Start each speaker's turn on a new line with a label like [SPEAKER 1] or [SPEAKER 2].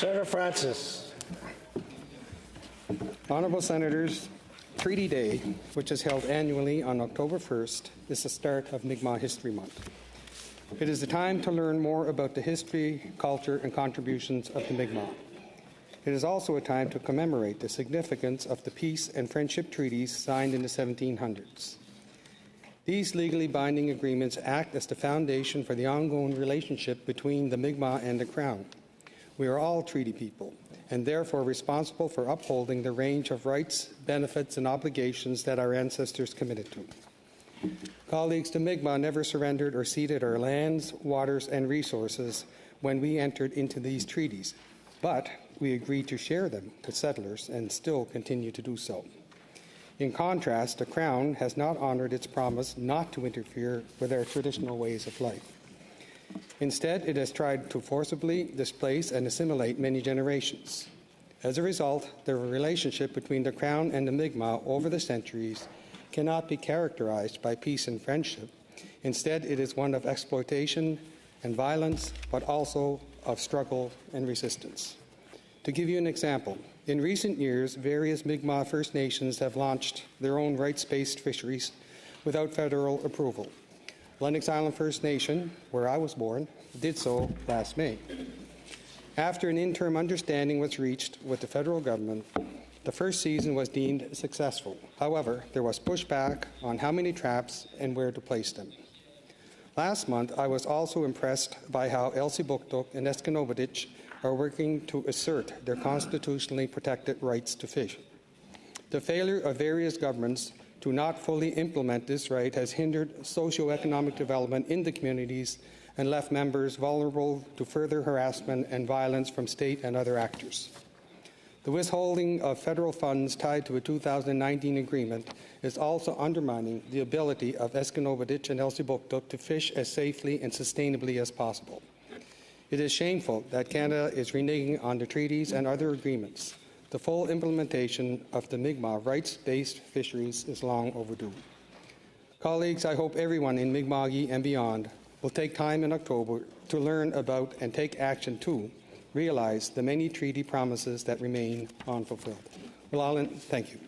[SPEAKER 1] Senator Francis.
[SPEAKER 2] Honourable Senators, Treaty Day, which is held annually on October 1st, is the start of Mi'kmaq History Month. It is a time to learn more about the history, culture, and contributions of the Mi'kmaq. It is also a time to commemorate the significance of the peace and friendship treaties signed in the 1700s. These legally binding agreements act as the foundation for the ongoing relationship between the Mi'kmaq and the Crown. We are all treaty people, and therefore responsible for upholding the range of rights, benefits, and obligations that our ancestors committed to. Colleagues, the Mi'kmaq never surrendered or ceded our lands, waters, and resources when we entered into these treaties, but we agreed to share them to settlers and still continue to do so. In contrast, the Crown has not honoured its promise not to interfere with our traditional ways of life. Instead, it has tried to forcibly displace and assimilate many generations. As a result, the relationship between the Crown and the Mi'kmaq over the centuries cannot be characterized by peace and friendship. Instead, it is one of exploitation and violence, but also of struggle and resistance. To give you an example, in recent years, various Mi'kmaq First Nations have launched their own rights-based fisheries without federal approval. Lennox Island First Nation, where I was born, did so last May. After an interim understanding was reached with the federal government, the first season was deemed successful. However, there was pushback on how many traps and where to place them. Last month, I was also impressed by how Elsipogtog and Eskenovitch are working to assert their constitutionally protected rights to fish. The failure of various governments to not fully implement this right has hindered socioeconomic development in the communities and left members vulnerable to further harassment and violence from state and other actors. The withholding of federal funds tied to a 2019 agreement is also undermining the ability of Eskenovitch and Elsipogtog to fish as safely and sustainably as possible. It is shameful that Canada is reneging on the treaties and other agreements. The full implementation of the Mi'kmaq rights-based fisheries is long overdue. Colleagues, I hope everyone in Mi'kma'ki and beyond will take time in October to learn about and take action to realize the many treaty promises that remain unfulfilled. Well, Alan, thank you.